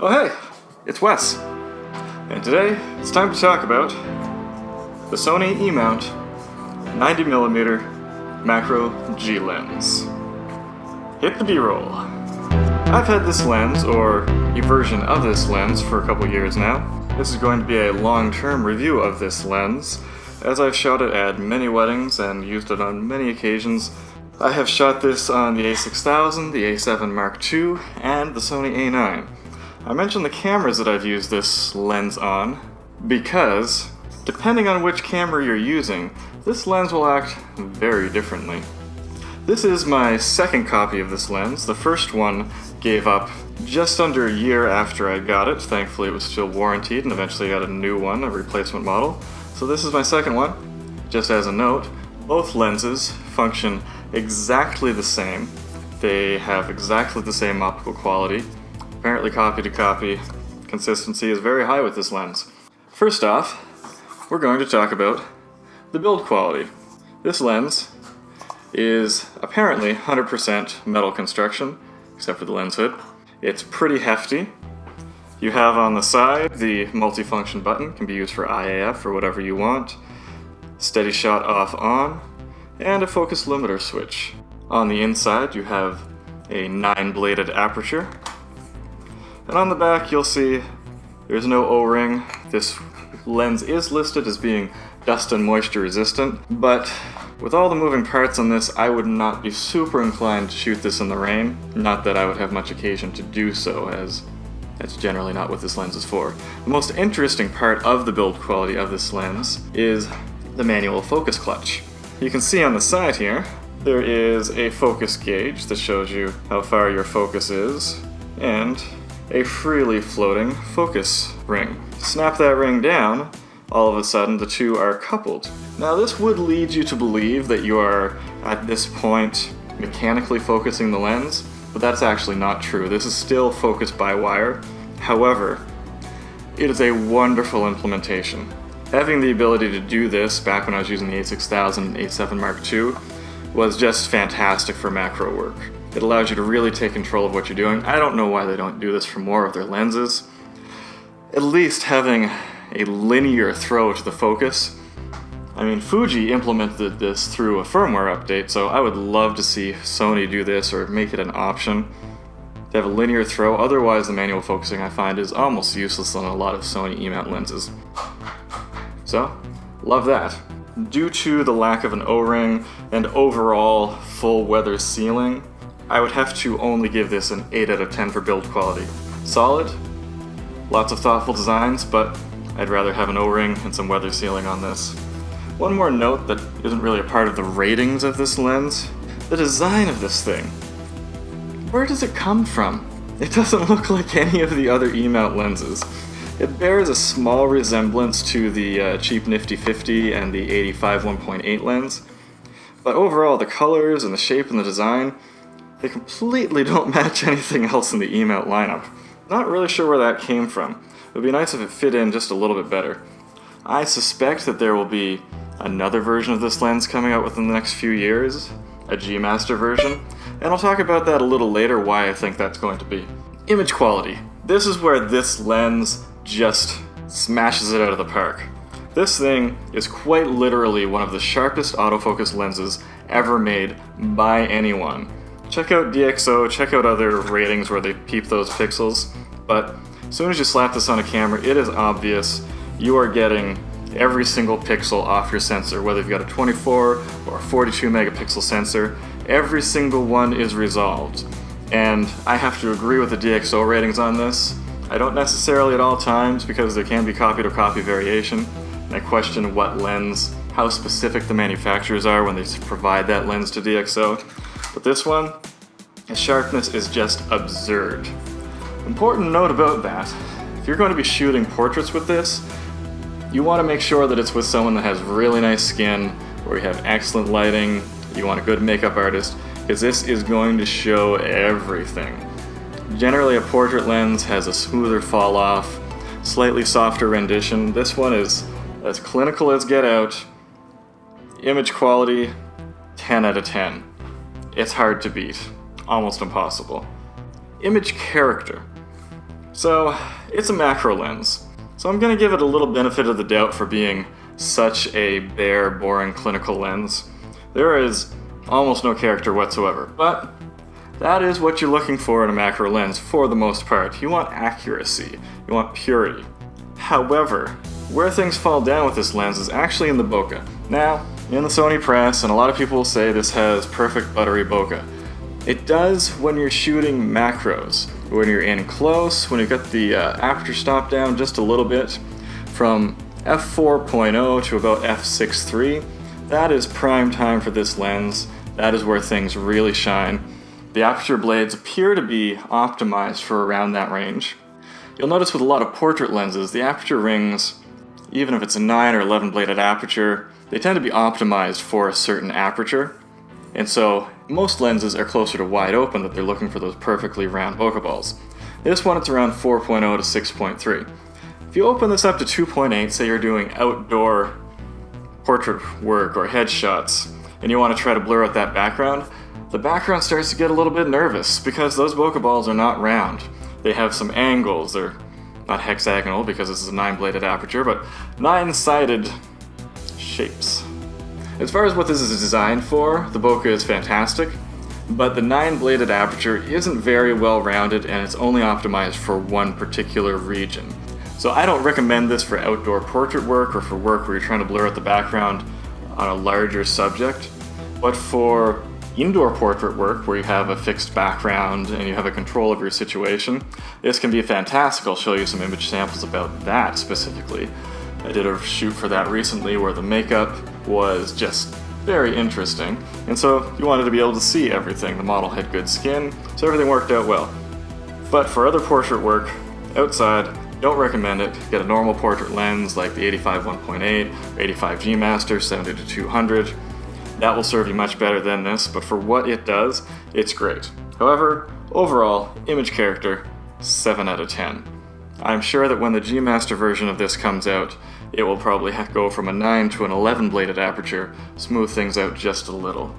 Oh hey, it's Wes, and today it's time to talk about the Sony E-mount 90mm macro G lens. Hit the B-roll. I've had this lens, or a version of this lens, for a couple years now. This is going to be a long-term review of this lens, as I've shot it at many weddings and used it on many occasions. I have shot this on the a6000, the a7 Mark II, and the Sony a9. I mention the cameras that I've used this lens on because, depending on which camera you're using, this lens will act very differently. This is my second copy of this lens. The first one gave up just under a year after I got it. Thankfully it was still warranted, and eventually I got a new one, a replacement model. So this is my second one. Just as a note, both lenses function exactly the same. They have exactly the same optical quality. Apparently copy to copy consistency is very high with this lens. First off, we're going to talk about the build quality. This lens is apparently 100% metal construction, except for the lens hood. It's pretty hefty. You have on the side the multifunction button, can be used for IAF or whatever you want, steady shot off on, and a focus limiter switch. On the inside you have a 9-bladed aperture. And on the back you'll see there's no O-ring. This lens is listed as being dust and moisture resistant, but with all the moving parts on this, I would not be super inclined to shoot this in the rain. Not that I would have much occasion to do so, as that's generally not what this lens is for. The most interesting part of the build quality of this lens is the manual focus clutch. You can see on the side here, there is a focus gauge that shows you how far your focus is, and a freely floating focus ring. Snap that ring down, all of a sudden the two are coupled. Now this would lead you to believe that you are, at this point, mechanically focusing the lens, but that's actually not true. This is still focused by wire. However, it is a wonderful implementation. Having the ability to do this back when I was using the a6000 and a7 Mark II was just fantastic for macro work. It allows you to really take control of what you're doing. I don't know why they don't do this for more of their lenses. At least having a linear throw to the focus. I mean, Fuji implemented this through a firmware update, so I would love to see Sony do this or make it an option to have a linear throw. Otherwise, the manual focusing I find is almost useless on a lot of Sony E-mount lenses. So, love that. Due to the lack of an O-ring and overall full weather sealing, I would have to only give this an 8 out of 10 for build quality. Solid, lots of thoughtful designs, but I'd rather have an O-ring and some weather sealing on this. One more note that isn't really a part of the ratings of this lens, the design of this thing. Where does it come from? It doesn't look like any of the other E-mount lenses. It bears a small resemblance to the cheap Nifty 50 and the 85 1.8 lens, but overall the colors and the shape and the design, they completely don't match anything else in the E-mount lineup. Not really sure where that came from. It would be nice if it fit in just a little bit better. I suspect that there will be another version of this lens coming out within the next few years, a G-Master version, and I'll talk about that a little later, why I think that's going to be. Image quality. This is where this lens just smashes it out of the park. This thing is quite literally one of the sharpest autofocus lenses ever made by anyone. Check out DxO, check out other ratings where they peep those pixels, but as soon as you slap this on a camera, it is obvious you are getting every single pixel off your sensor, whether you've got a 24 or a 42 megapixel sensor, every single one is resolved. And I have to agree with the DxO ratings on this. I don't necessarily at all times, because there can be copy-to-copy variation, and I question what lens, how specific the manufacturers are when they provide that lens to DxO. But this one, the sharpness is just absurd. Important note about that, if you're going to be shooting portraits with this, you want to make sure that it's with someone that has really nice skin, or you have excellent lighting, you want a good makeup artist, because this is going to show everything. Generally a portrait lens has a smoother fall off, slightly softer rendition. This one is as clinical as get out. Image quality, 10 out of 10. It's hard to beat, almost impossible. Image character. So, it's a macro lens. So I'm going to give it a little benefit of the doubt for being such a bare, boring clinical lens. There is almost no character whatsoever, but that is what you're looking for in a macro lens for the most part. You want accuracy, you want purity. However, where things fall down with this lens is actually in the bokeh. Now, in the Sony press, and a lot of people will say this has perfect buttery bokeh. It does when you're shooting macros. When you're in close, when you've got the aperture stop down just a little bit, from f4.0 to about f6.3, that is prime time for this lens. That is where things really shine. The aperture blades appear to be optimized for around that range. You'll notice with a lot of portrait lenses, the aperture rings, even if it's a 9 or 11 bladed aperture, they tend to be optimized for a certain aperture. And so most lenses are closer to wide open, that they're looking for those perfectly round bokeh balls. This one, it's around 4.0 to 6.3. If you open this up to 2.8, say you're doing outdoor portrait work or headshots, and you want to try to blur out that background, the background starts to get a little bit nervous because those bokeh balls are not round. They have some angles. They're not hexagonal because this is a 9-bladed aperture, but 9-sided shapes. As far as what this is designed for, the bokeh is fantastic, but the 9-bladed aperture isn't very well rounded and it's only optimized for one particular region. So I don't recommend this for outdoor portrait work or for work where you're trying to blur out the background on a larger subject, but for indoor portrait work where you have a fixed background and you have a control of your situation, this can be fantastic. I'll show you some image samples about that specifically. I did a shoot for that recently where the makeup was just very interesting, and so you wanted to be able to see everything. The model had good skin, so everything worked out well. But for other portrait work, outside, don't recommend it. Get a normal portrait lens like the 85 1.8 or 85 G Master 70 to 200. That will serve you much better than this, but for what it does, it's great. However, overall, image character, 7 out of 10. I'm sure that when the G Master version of this comes out, it will probably go from a 9 to an 11 bladed aperture, smooth things out just a little.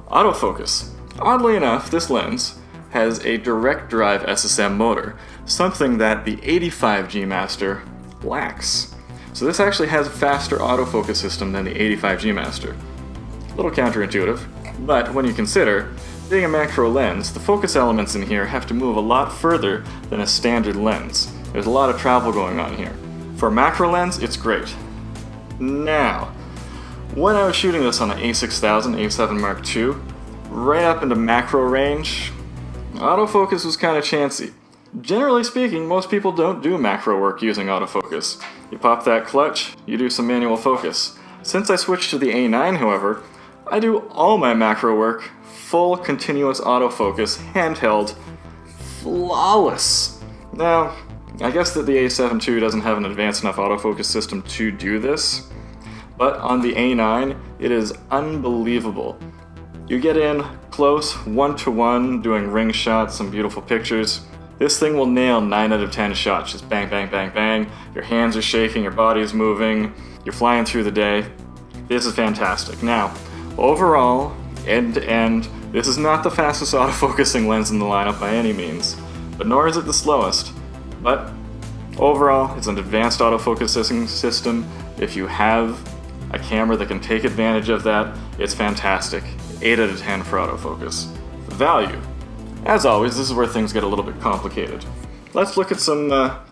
Autofocus. Oddly enough, this lens has a direct drive SSM motor, something that the 85 G Master lacks. So this actually has a faster autofocus system than the 85 G Master. A little counterintuitive, but when you consider, being a macro lens, the focus elements in here have to move a lot further than a standard lens. There's a lot of travel going on here. For a macro lens, it's great. Now, when I was shooting this on an A6000 A7 Mark II, right up into macro range, autofocus was kind of chancy. Generally speaking, most people don't do macro work using autofocus. You pop that clutch, you do some manual focus. Since I switched to the A9, however, I do all my macro work, full continuous autofocus, handheld, flawless. Now, I guess that the A7 II doesn't have an advanced enough autofocus system to do this, but on the A9, it is unbelievable. You get in close, 1-to-1, doing ring shots, some beautiful pictures. This thing will nail 9 out of 10 shots, just bang, bang, bang, bang. Your hands are shaking, your body's moving, you're flying through the day. This is fantastic. Now, overall, end to end, this is not the fastest autofocusing lens in the lineup by any means, but nor is it the slowest. But overall, it's an advanced autofocusing system. If you have a camera that can take advantage of that, it's fantastic. 8 out of 10 for autofocus. Value. As always, this is where things get a little bit complicated. Let's look at some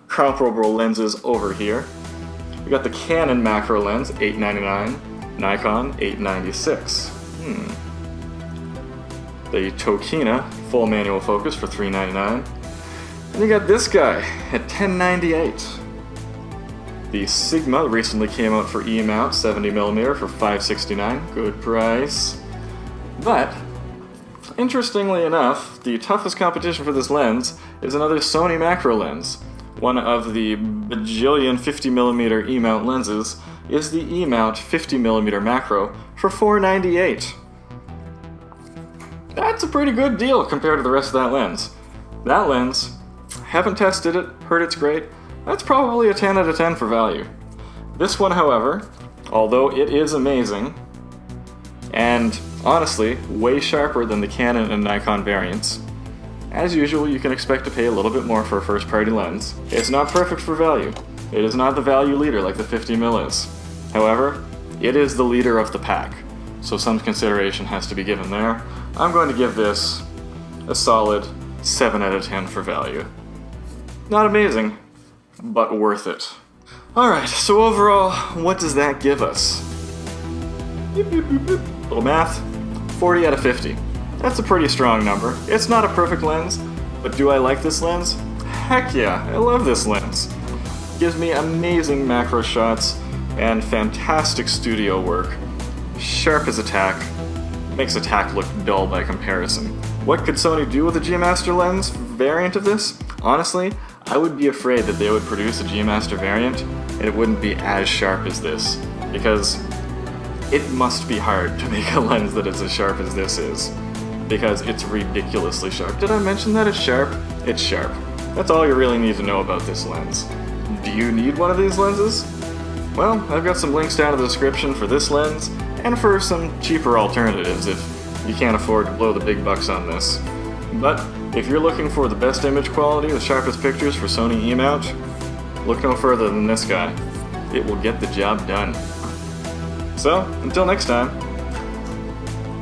comparable lenses over here. We got the Canon macro lens, $899, Nikon, $896. The Tokina full manual focus for $399. And you got this guy at $1098. The Sigma recently came out for E-mount 70mm for $569. Good price. But interestingly enough, the toughest competition for this lens is another Sony macro lens. One of the bajillion 50mm E-mount lenses is the E-mount 50mm macro for $498. That's a pretty good deal compared to the rest of that lens. That lens, haven't tested it, heard it's great, that's probably a 10 out of 10 for value. This one, however, although it is amazing, and honestly, way sharper than the Canon and Nikon variants, as usual, you can expect to pay a little bit more for a first-party lens. It's not perfect for value. It is not the value leader like the 50mm is. However, it is the leader of the pack, so some consideration has to be given there. I'm going to give this a solid 7 out of 10 for value. Not amazing, but worth it. Alright, so overall, what does that give us? Little math, 40 out of 50. That's a pretty strong number. It's not a perfect lens, but do I like this lens? Heck yeah, I love this lens. It gives me amazing macro shots and fantastic studio work. Sharp as a tack, makes a tack look dull by comparison. What could Sony do with a G Master lens variant of this? Honestly, I would be afraid that they would produce a G Master variant and it wouldn't be as sharp as this, because it must be hard to make a lens that is as sharp as this is, because it's ridiculously sharp. Did I mention that it's sharp? It's sharp. That's all you really need to know about this lens. Do you need one of these lenses? Well, I've got some links down in the description for this lens, and for some cheaper alternatives if you can't afford to blow the big bucks on this. But if you're looking for the best image quality, the sharpest pictures for Sony E-mount, look no further than this guy. It will get the job done. So, until next time,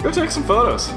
go take some photos.